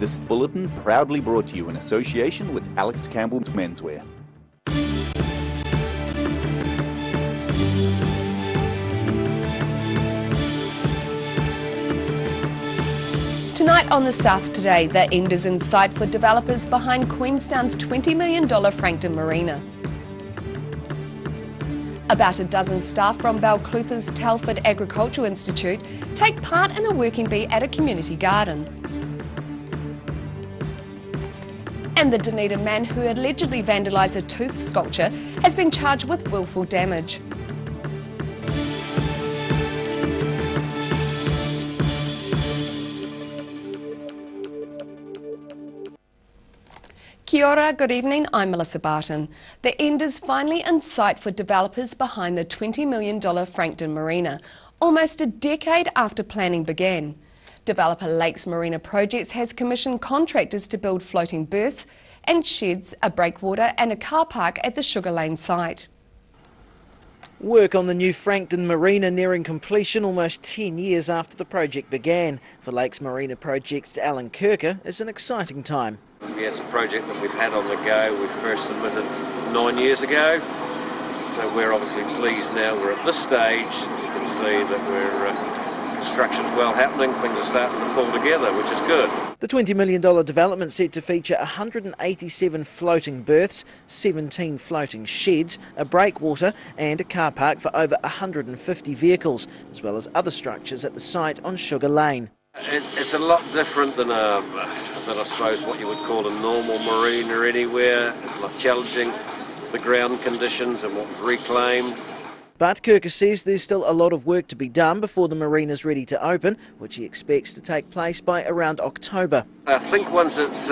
This bulletin proudly brought to you in association with Alex Campbell's Menswear. Tonight on The South Today, the end is in sight for developers behind Queenstown's $20 million Frankton Marina. About a dozen staff from Balclutha's Telford Agricultural Institute take part in a working bee at a community garden. And the Dunedin man who allegedly vandalised a tooth sculpture has been charged with willful damage. Kia ora, good evening, I'm Melissa Barton. The end is finally in sight for developers behind the $20 million Frankton Marina, almost a decade after planning began. Developer Lakes Marina Projects has commissioned contractors to build floating berths and sheds, a breakwater and a car park at the Sugar Lane site. Work on the new Frankton Marina nearing completion almost 10 years after the project began. For Lakes Marina Projects' Alan Kirker, it's an exciting time. Yeah, it's a project that we've had on the go. We first submitted 9 years ago, so we're obviously pleased now we're at this stage. You can see that construction's well happening, things are starting to pull together, which is good. The $20 million development set to feature 187 floating berths, 17 floating sheds, a breakwater and a car park for over 150 vehicles, as well as other structures at the site on Sugar Lane. It's a lot different than I suppose what you would call a normal marina anywhere. It's a lot challenging, the ground conditions and what we've reclaimed. But Kirker says there's still a lot of work to be done before the marina's ready to open, which he expects to take place by around October. I think once it's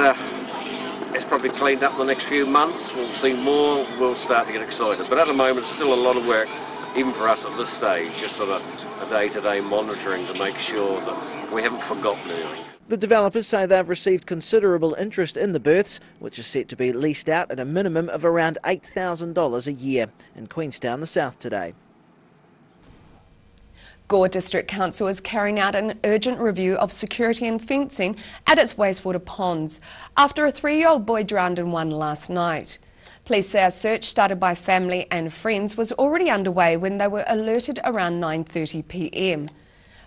probably cleaned up in the next few months, we'll see more, we'll start to get excited. But at the moment, it's still a lot of work, even for us at this stage, just on a day-to-day monitoring to make sure that we haven't forgotten anything. The developers say they've received considerable interest in the berths, which are set to be leased out at a minimum of around $8,000 a year. In Queenstown, The South Today. Gore District Council is carrying out an urgent review of security and fencing at its wastewater ponds after a 3-year-old boy drowned in one last night. Police say a search started by family and friends was already underway when they were alerted around 9:30 p.m.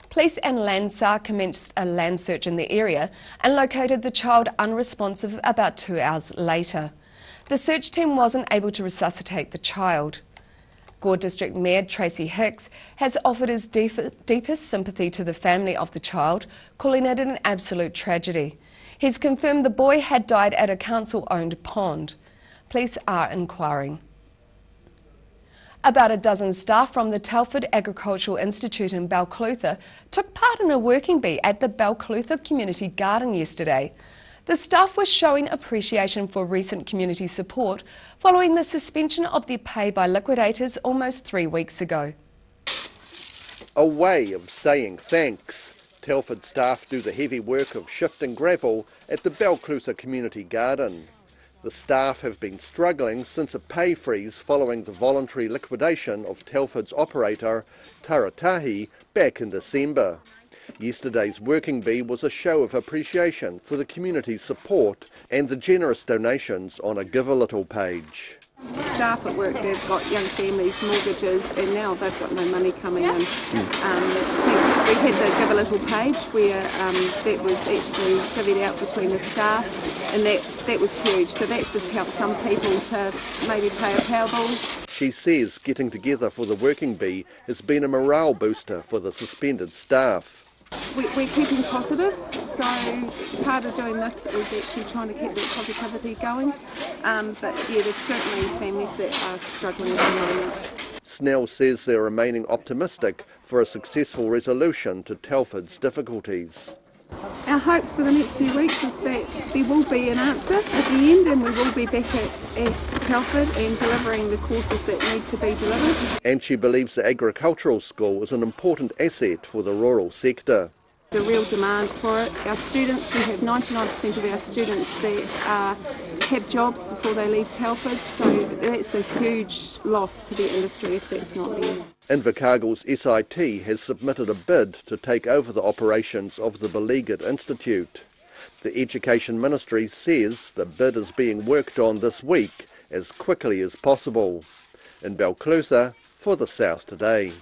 Police and Landsar commenced a land search in the area and located the child unresponsive about 2 hours later. The search team wasn't able to resuscitate the child. Gore District Mayor Tracy Hicks has offered his deepest sympathy to the family of the child, calling it an absolute tragedy. He's confirmed the boy had died at a council-owned pond. Police are inquiring. About a dozen staff from the Telford Agricultural Institute in Balclutha took part in a working bee at the Balclutha Community Garden yesterday. The staff were showing appreciation for recent community support following the suspension of their pay by liquidators almost 3 weeks ago. A way of saying thanks. Telford staff do the heavy work of shifting gravel at the Balclutha Community Garden. The staff have been struggling since a pay freeze following the voluntary liquidation of Telford's operator, Taratahi, back in December. Yesterday's working bee was a show of appreciation for the community's support and the generous donations on a Give a Little page. Staff at work, they've got young families, mortgages, and now they've got no money coming in. We had the Give a Little page where that was actually divvied out between the staff, and that was huge. So that's just helped some people to maybe pay a power bill. She says getting together for the working bee has been a morale booster for the suspended staff. We're keeping positive, so part of doing this is actually trying to keep that positivity going. But yeah, there's certainly families that are struggling at the moment. Snell says they're remaining optimistic for a successful resolution to Telford's difficulties. Our hopes for the next few weeks is that there will be an answer at the end and we will be back at Telford and delivering the courses that need to be delivered. And she believes the agricultural school is an important asset for the rural sector. There's a real demand for it. Our students, we have 99% of our students that have jobs before they leave Telford, so that's a huge loss to the industry if that's not there. Invercargill's SIT has submitted a bid to take over the operations of the Beleaguered Institute. The Education Ministry says the bid is being worked on this week as quickly as possible. In Balclutha, for the South Today.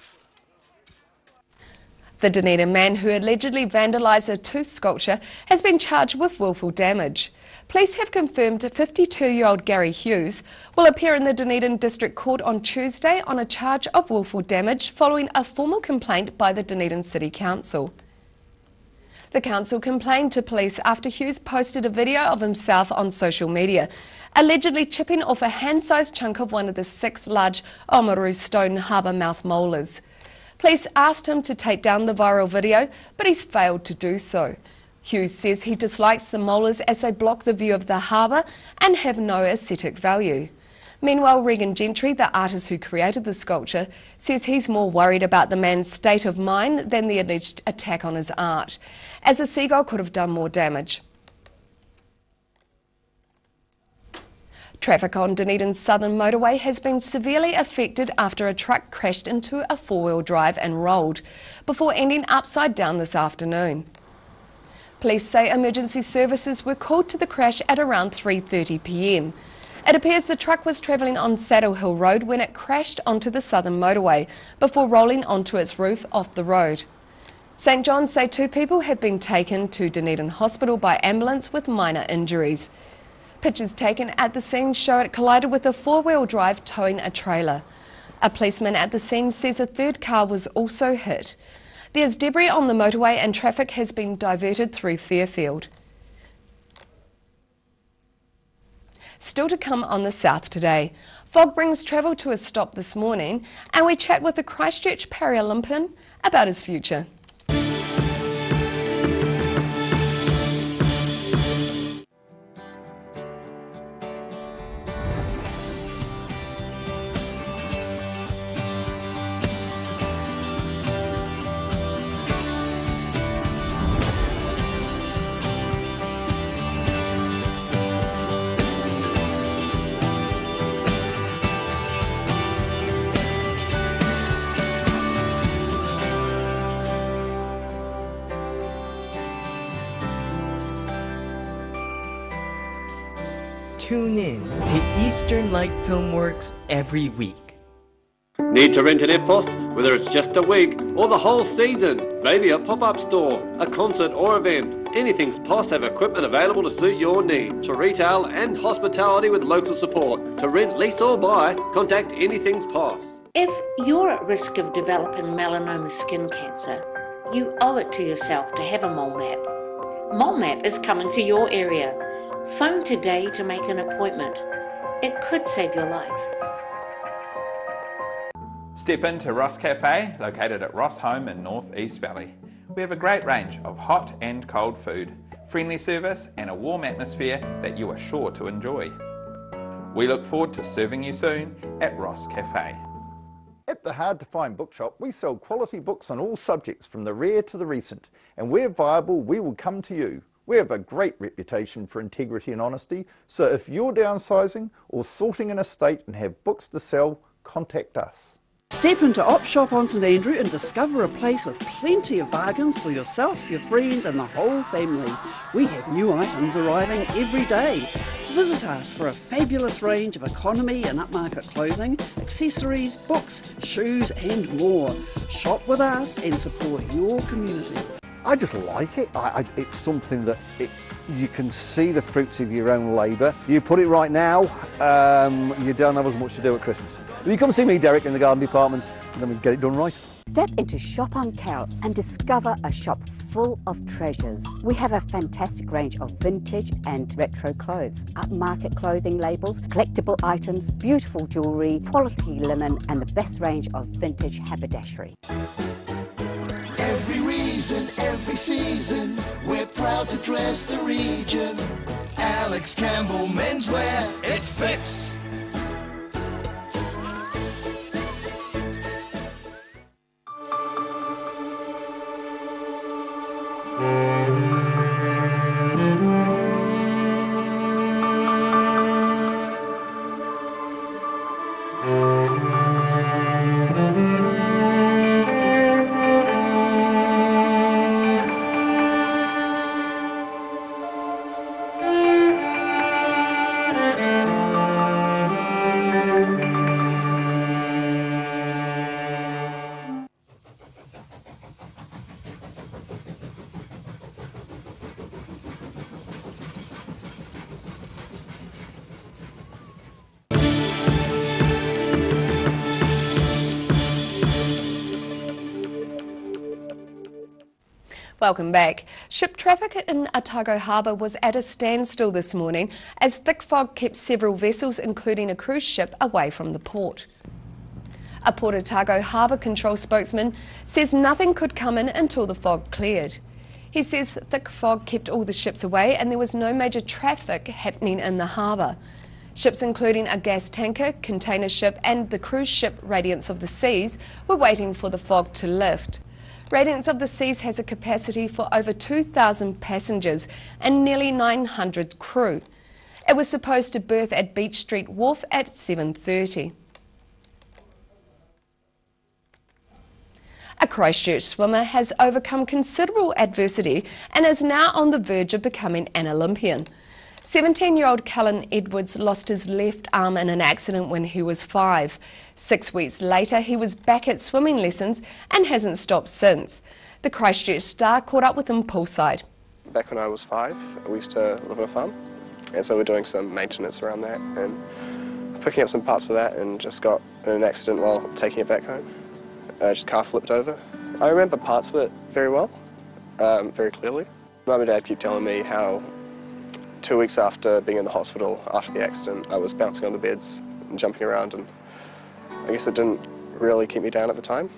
The Dunedin man who allegedly vandalised a tooth sculpture has been charged with willful damage. Police have confirmed 52-year-old Gary Hughes will appear in the Dunedin District Court on Tuesday on a charge of willful damage following a formal complaint by the Dunedin City Council. The council complained to police after Hughes posted a video of himself on social media, allegedly chipping off a hand-sized chunk of one of the 6 large Oamaru stone harbour mouth molars. Police asked him to take down the viral video, but he's failed to do so. Hughes says he dislikes the molars as they block the view of the harbour and have no aesthetic value. Meanwhile, Regan Gentry, the artist who created the sculpture, says he's more worried about the man's state of mind than the alleged attack on his art, as a seagull could have done more damage. Traffic on Dunedin's southern motorway has been severely affected after a truck crashed into a 4-wheel drive and rolled, before ending upside down this afternoon. Police say emergency services were called to the crash at around 3:30 p.m. It appears the truck was travelling on Saddle Hill Road when it crashed onto the southern motorway, before rolling onto its roof off the road. St John's say 2 people have been taken to Dunedin Hospital by ambulance with minor injuries. Pictures taken at the scene show it collided with a 4-wheel drive towing a trailer. A policeman at the scene says a 3rd car was also hit. There's debris on the motorway and traffic has been diverted through Fairfield. Still to come on the South Today. Fog brings travel to a stop this morning, and we chat with a Christchurch Paralympian about his future. Tune in to Eastern Light Filmworks every week. Need to rent an EFTPOS? Whether it's just a week or the whole season, maybe a pop-up store, a concert or event, Anything's POS have equipment available to suit your needs for retail and hospitality with local support. To rent, lease or buy, contact Anything's POS. If you're at risk of developing melanoma skin cancer, you owe it to yourself to have a mole map. Mole map is coming to your area. Phone today to make an appointment. It could save your life. Step into Ross Cafe, located at Ross Home in North East Valley. We have a great range of hot and cold food, friendly service and a warm atmosphere that you are sure to enjoy. We look forward to serving you soon at Ross Cafe. At the Hard to Find Bookshop, we sell quality books on all subjects from the rare to the recent, and where viable, we will come to you. We have a great reputation for integrity and honesty, so if you're downsizing or sorting an estate and have books to sell, contact us. Step into Op Shop on St Andrew and discover a place with plenty of bargains for yourself, your friends and the whole family. We have new items arriving every day. Visit us for a fabulous range of economy and upmarket clothing, accessories, books, shoes and more. Shop with us and support your community. I just like it. It's something that you can see the fruits of your own labour. You put it right now, you don't have as much to do at Christmas. You come see me, Derek, in the garden department, and then we get it done right. Step into Shop on Carol and discover a shop full of treasures. We have a fantastic range of vintage and retro clothes, upmarket clothing labels, collectible items, beautiful jewellery, quality linen and the best range of vintage haberdashery. Every reason, every season, we're proud to dress the region. Alex Campbell Menswear, it fits. Welcome back. Ship traffic in Otago Harbour was at a standstill this morning as thick fog kept several vessels, including a cruise ship, away from the port. A Port Otago Harbour Control spokesman says nothing could come in until the fog cleared. He says thick fog kept all the ships away and there was no major traffic happening in the harbour. Ships including a gas tanker, container ship and the cruise ship Radiance of the Seas were waiting for the fog to lift. Radiance of the Seas has a capacity for over 2,000 passengers and nearly 900 crew. It was supposed to berth at Beach Street Wharf at 7:30. A Christchurch swimmer has overcome considerable adversity and is now on the verge of becoming an Olympian. 17-year-old Cullen Edwards lost his left arm in an accident when he was 5. 6 weeks later, he was back at swimming lessons and hasn't stopped since. The Christchurch star caught up with him poolside. Back when I was 5, we used to live on a farm, and so we're doing some maintenance around that and picking up some parts for that, and just got in an accident while taking it back home. Just car flipped over. I remember parts of it very well, very clearly. Mum and Dad keep telling me how 2 weeks after being in the hospital after the accident, I was bouncing on the beds and jumping around, and I guess it didn't really keep me down at the time,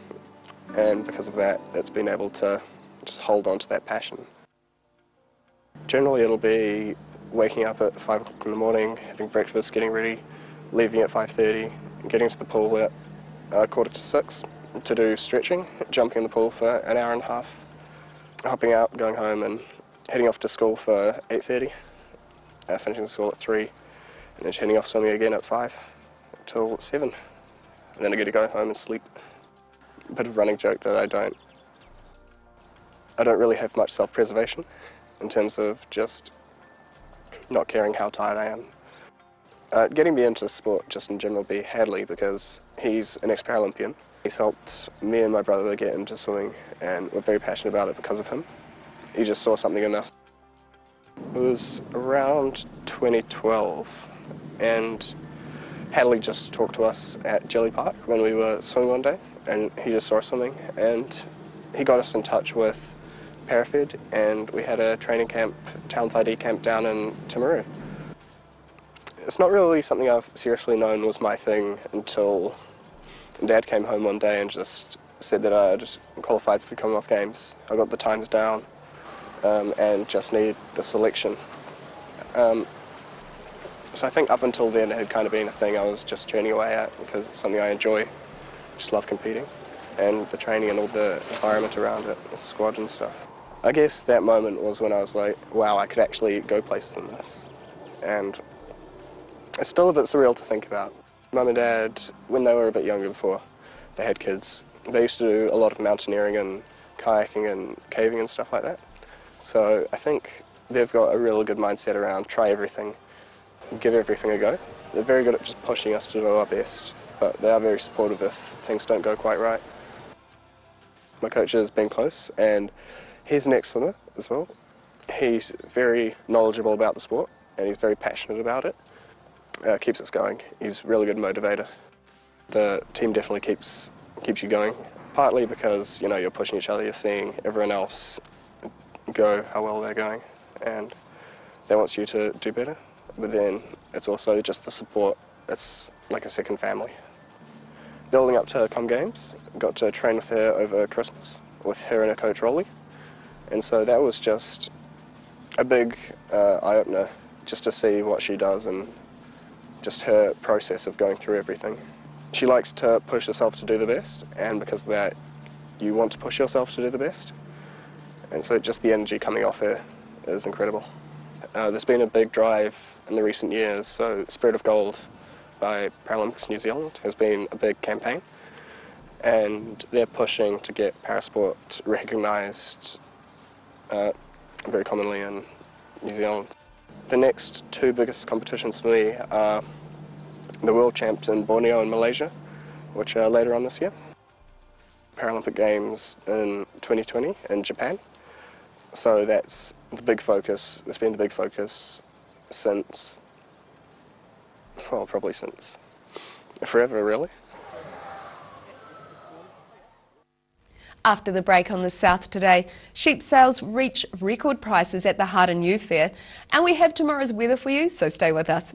and because of that, it's been able to just hold on to that passion. Generally it'll be waking up at 5 o'clock in the morning, having breakfast, getting ready, leaving at 5:30, getting to the pool at 5:45 to do stretching, jumping in the pool for an hour and a half, hopping out, going home and heading off to school for 8:30. Finishing school at 3, and then heading off swimming again at 5 till 7. And then I get to go home and sleep. A bit of a running joke that I don't really have much self-preservation in terms of just not caring how tired I am. Getting me into sport just in general would be Hadley, because he's an ex-Paralympian. He's helped me and my brother get into swimming, and we're very passionate about it because of him. He just saw something in us. It was around 2012, and Hadley just talked to us at Jelly Park when we were swimming one day, and he just saw us swimming, and he got us in touch with Parafed, and we had a training camp, Talent ID camp down in Timaru. It's not really something I've seriously known was my thing until Dad came home one day and just said that I'd qualified for the Commonwealth Games. I got the times down. And just need the selection. So I think up until then it had kind of been a thing I was just churning away at, because it's something I enjoy. Just love competing, and the training and all the environment around it, the squad and stuff. I guess that moment was when I was like, wow, I could actually go places in this. And it's still a bit surreal to think about. Mum and Dad, when they were a bit younger before they had kids, they used to do a lot of mountaineering and kayaking and caving and stuff like that. So I think they've got a really good mindset around try everything, give everything a go. They're very good at just pushing us to do our best, but they are very supportive if things don't go quite right. My coach is Ben Close, and he's an ex-swimmer as well. He's very knowledgeable about the sport, and he's very passionate about it. Keeps us going. He's a really good motivator. The team definitely keeps you going, partly because, you know, you're pushing each other, you're seeing everyone else go how well they're going, and they want you to do better, but then it's also just the support. It's like a second family. Building up to Com Games, got to train with her over Christmas, with her and her coach Rolly, and so that was just a big eye-opener, just to see what she does and just her process of going through everything. She likes to push herself to do the best, and because of that you want to push yourself to do the best. And so just the energy coming off her is incredible. There's been a big drive in the recent years, so Spirit of Gold by Paralympics New Zealand has been a big campaign, and they're pushing to get parasport recognised very commonly in New Zealand. The next 2 biggest competitions for me are the World Champs in Borneo and Malaysia, which are later on this year. Paralympic Games in 2020 in Japan. So that's the big focus. That's been the big focus since, well, probably since forever, really. After the break on the south today, sheep sales reach record prices at the Harden Ewe Fair, and we have tomorrow's weather for you, so stay with us.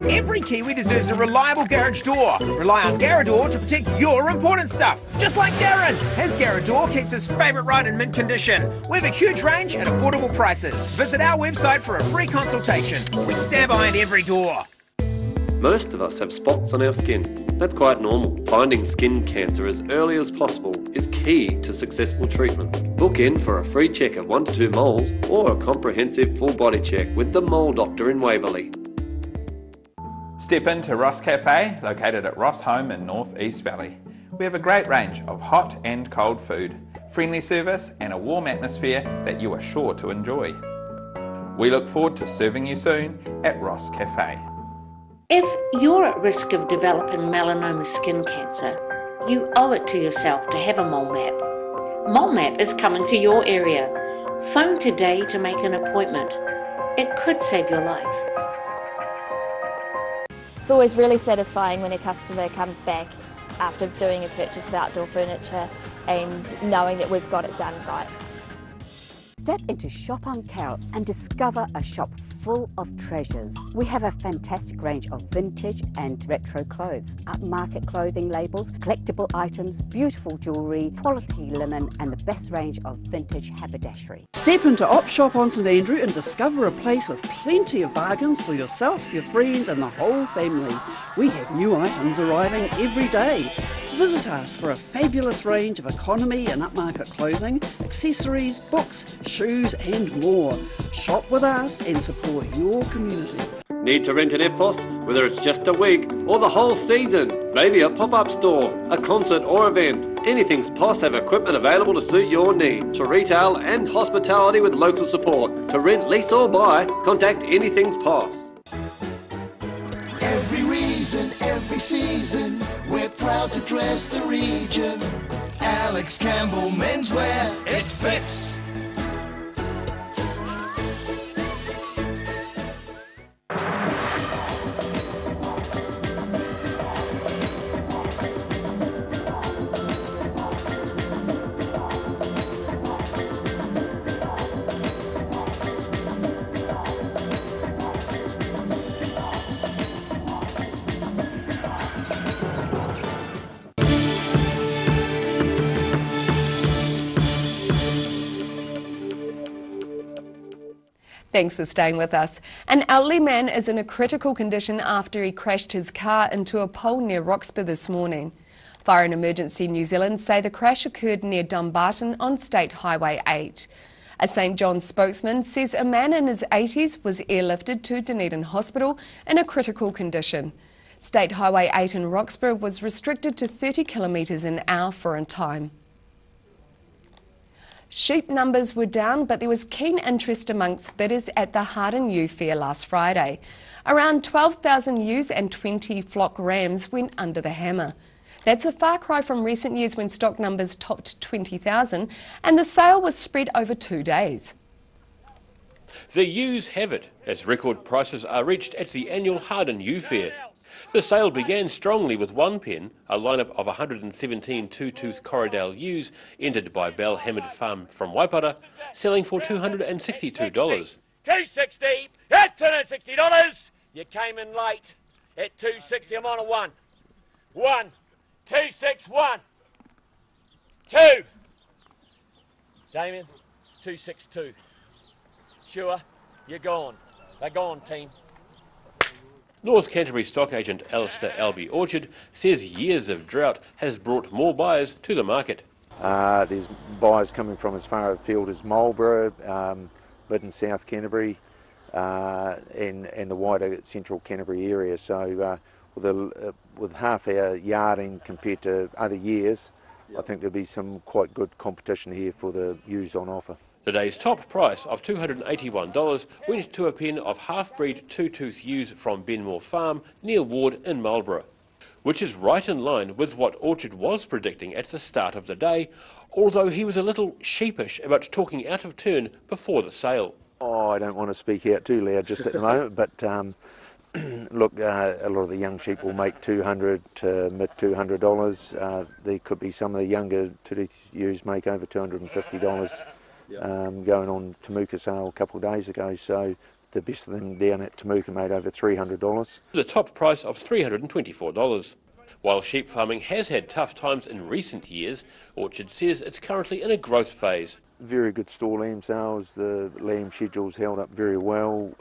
Every Kiwi deserves a reliable garage door. Rely on Garador to protect your important stuff. Just like Darren. His Garador keeps his favourite ride in mint condition. We have a huge range at affordable prices. Visit our website for a free consultation. We stand behind every door. Most of us have spots on our skin. That's quite normal. Finding skin cancer as early as possible is key to successful treatment. Book in for a free check of 1 to 2 moles or a comprehensive full body check with the Mole Doctor in Waverley. Step into Ross Cafe, located at Ross Home in North East Valley. We have a great range of hot and cold food, friendly service and a warm atmosphere that you are sure to enjoy. We look forward to serving you soon at Ross Cafe. If you're at risk of developing melanoma skin cancer, you owe it to yourself to have a mole map. Mole map is coming to your area. Phone today to make an appointment. It could save your life. It's always really satisfying when a customer comes back after doing a purchase of outdoor furniture and knowing that we've got it done right. Step into Shop on Carroll and discover a shop full of treasures. We have a fantastic range of vintage and retro clothes, upmarket clothing labels, collectible items, beautiful jewellery, quality linen and the best range of vintage haberdashery. Step into Op Shop on St Andrew and discover a place with plenty of bargains for yourself, your friends and the whole family. We have new items arriving every day. Visit us for a fabulous range of economy and upmarket clothing, accessories, books, shoes and more. Shop with us and support your community. Need to rent an EFTPOS? Whether it's just a week or the whole season, maybe a pop-up store, a concert or event, Anything's POS have equipment available to suit your needs for retail and hospitality with local support. To rent, lease or buy, contact Anything's POS. Every reason, every season, we're proud to dress the region. Alex Campbell Menswear, it fits. Thanks for staying with us. An elderly man is in a critical condition after he crashed his car into a pole near Roxburgh this morning. Fire and Emergency New Zealand say the crash occurred near Dumbarton on State Highway 8. A St John's spokesman says a man in his 80s was airlifted to Dunedin Hospital in a critical condition. State Highway 8 in Roxburgh was restricted to 30 kilometres an hour for a time. Sheep numbers were down, but there was keen interest amongst bidders at the Harden Ewe Fair last Friday. Around 12,000 ewes and 20 flock rams went under the hammer. That's a far cry from recent years when stock numbers topped 20,000, and the sale was spread over 2 days. The ewes have it, as record prices are reached at the annual Harden Ewe Fair. The sale began strongly with one pen, a lineup of 117 two-tooth Corriedale ewes entered by Bell Hamid Farm from Waipara, selling for $262. $260 at $260. You came in late at $260. I'm on a one. 1, 2, 6, 1. 2. Damien, 262. Sure, you're gone. They're gone, team. North Canterbury stock agent Alistair Albie Orchard says years of drought has brought more buyers to the market. There's buyers coming from as far afield as Marlborough, mid and south Canterbury, and the wider central Canterbury area. So with half our yarding compared to other years, I think there'll be some quite good competition here for the ewes on offer. Today's top price of $281 went to a pen of half-breed two-tooth ewes from Benmore Farm near Ward in Marlborough, which is right in line with what Orchard was predicting at the start of the day, although he was a little sheepish about talking out of turn before the sale. Oh, I don't want to speak out too loud just at the moment, but look, a lot of the young sheep will make $200 to mid $200. There could be some of the younger two-tooth ewes make over $250. Going on Temuka sale a couple of days ago, so the best of them down at Temuka made over $300. The top price of $324. While sheep farming has had tough times in recent years, Orchard says it's currently in a growth phase. Very good store lamb sales, the lamb schedule's held up very well.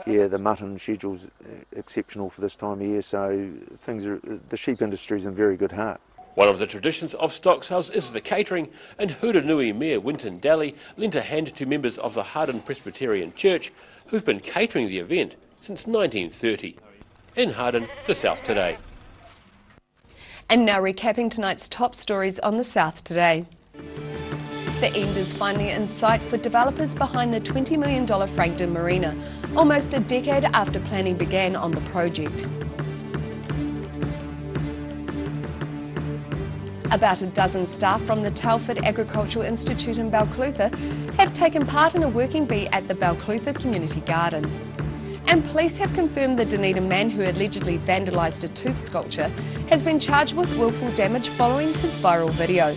Yeah, the mutton schedule's exceptional for this time of year, so the sheep industry's in very good heart. One of the traditions of stock sales is the catering, and Huranui Mayor Winton Daly lent a hand to members of the Harden Presbyterian Church who've been catering the event since 1930. In Harden, the South Today. And now recapping tonight's top stories on the South Today. The end is finally in sight for developers behind the $20 million Frankton Marina, almost a decade after planning began on the project. About a dozen staff from the Telford Agricultural Institute in Balclutha have taken part in a working bee at the Balclutha Community Garden. And police have confirmed the Dunedin man who allegedly vandalised a tooth sculpture has been charged with willful damage following his viral video.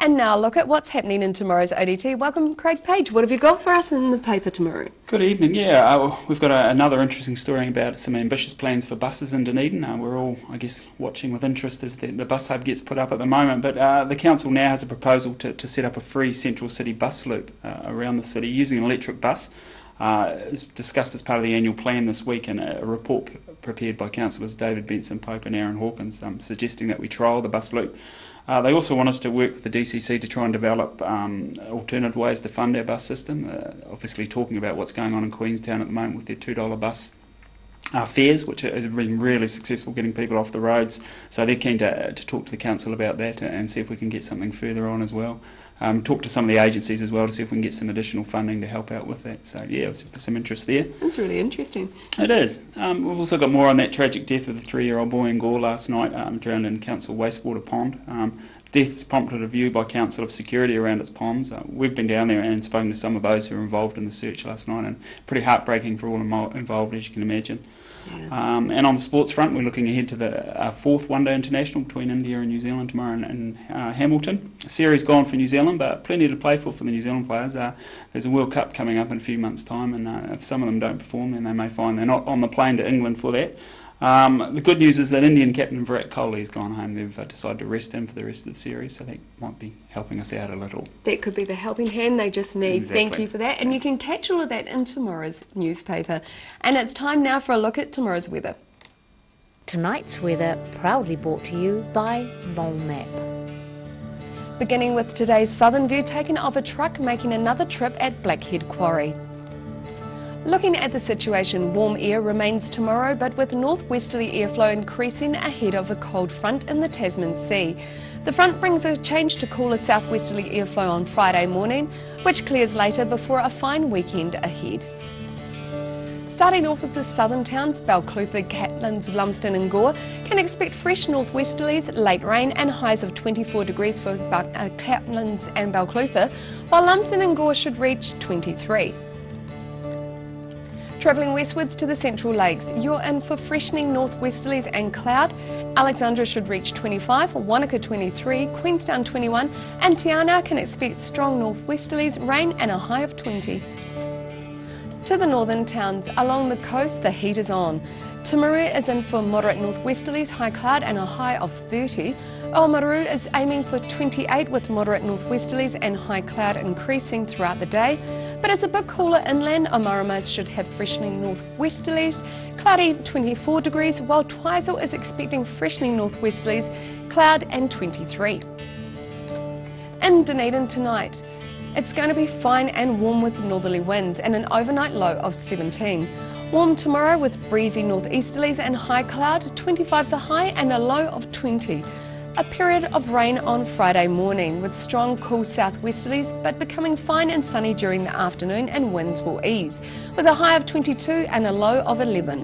And now look at what's happening in tomorrow's ODT. Welcome, Craig Page. What have you got for us in the paper tomorrow? Good evening. We've got another interesting story about some ambitious plans for buses in Dunedin. We're all, I guess, watching with interest as the bus hub gets put up at the moment. But the council now has a proposal to set up a free central city bus loop around the city using an electric bus. It was discussed as part of the annual plan this week, and a report prepared by councillors David Benson Pope and Aaron Hawkins suggesting that we trial the bus loop. They also want us to work with the DCC to try and develop alternative ways to fund our bus system, obviously talking about what's going on in Queenstown at the moment with their $2 bus fares, which have been really successful getting people off the roads. So they're keen to talk to the council about that and see if we can get something further on as well. Talk to some of the agencies as well to see if we can get some additional funding to help out with that. So yeah, there's some interest there. That's really interesting. It is. We've also got more on that tragic death of the 3-year-old boy in Gore last night, drowned in council wastewater pond. Death's prompted a review by council of security around its ponds. We've been down there and spoken to some of those who were involved in the search last night, and pretty heartbreaking for all involved, as you can imagine. Yeah. And on the sports front, we're looking ahead to the fourth one-day international between India and New Zealand tomorrow in Hamilton. A series gone for New Zealand, but plenty to play for the New Zealand players. There's a World Cup coming up in a few months' time, and if some of them don't perform, then they may find they're not on the plane to England for that. The good news is that Indian captain Virat Kohli has gone home. They've decided to rest him for the rest of the series, so that might be helping us out a little. That could be the helping hand they just need. Exactly. Thank you for that. And you can catch all of that in tomorrow's newspaper. And it's time now for a look at tomorrow's weather. Tonight's weather proudly brought to you by Mole Map. Beginning with today's southern view taken of a truck making another trip at Blackhead Quarry. Looking at the situation, warm air remains tomorrow, but with northwesterly airflow increasing ahead of a cold front in the Tasman Sea. The front brings a change to cooler southwesterly airflow on Friday morning, which clears later before a fine weekend ahead. Starting off with the southern towns, Balclutha, Catlins, Lumsden and Gore can expect fresh northwesterlies, late rain and highs of 24 degrees for Catlins and Balclutha, while Lumsden and Gore should reach 23. Travelling westwards to the Central Lakes, you're in for freshening northwesterlies and cloud. Alexandra should reach 25, Wanaka 23, Queenstown 21 and Te Anau can expect strong northwesterlies, rain and a high of 20. To the northern towns, along the coast the heat is on. Timaru is in for moderate northwesterlies, high cloud and a high of 30. Oamaru is aiming for 28 with moderate northwesterlies and high cloud increasing throughout the day. But it's a bit cooler inland. Omarama should have freshening northwesterlies, cloudy 24 degrees, while Twizel is expecting freshening northwesterlies, cloud and 23. In Dunedin tonight, it's going to be fine and warm with northerly winds and an overnight low of 17. Warm tomorrow with breezy northeasterlies and high cloud, 25 the high and a low of 20. A period of rain on Friday morning with strong cool southwesterlies, but becoming fine and sunny during the afternoon and winds will ease with a high of 22 and a low of 11.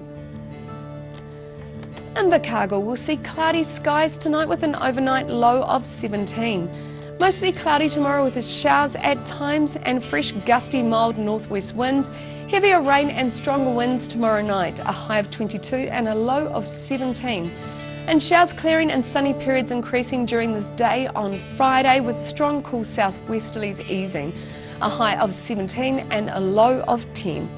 In Invercargill, we'll see cloudy skies tonight with an overnight low of 17. Mostly cloudy tomorrow with showers at times and fresh gusty mild northwest winds. Heavier rain and stronger winds tomorrow night, a high of 22 and a low of 17. And showers clearing and sunny periods increasing during this day on Friday with strong cool southwesterlies easing, a high of 17 and a low of 10.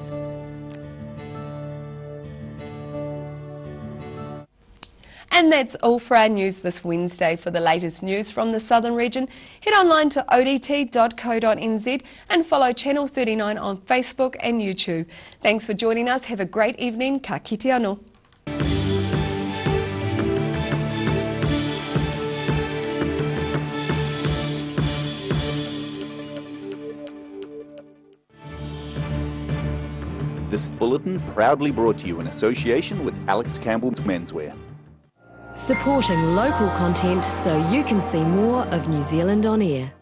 And that's all for our news this Wednesday. For the latest news from the Southern region, head online to odt.co.nz and follow Channel 39 on Facebook and YouTube. Thanks for joining us. Have a great evening. Ka kite anō. This bulletin proudly brought to you in association with Alex Campbell's Menswear. Supporting local content so you can see more of New Zealand on air.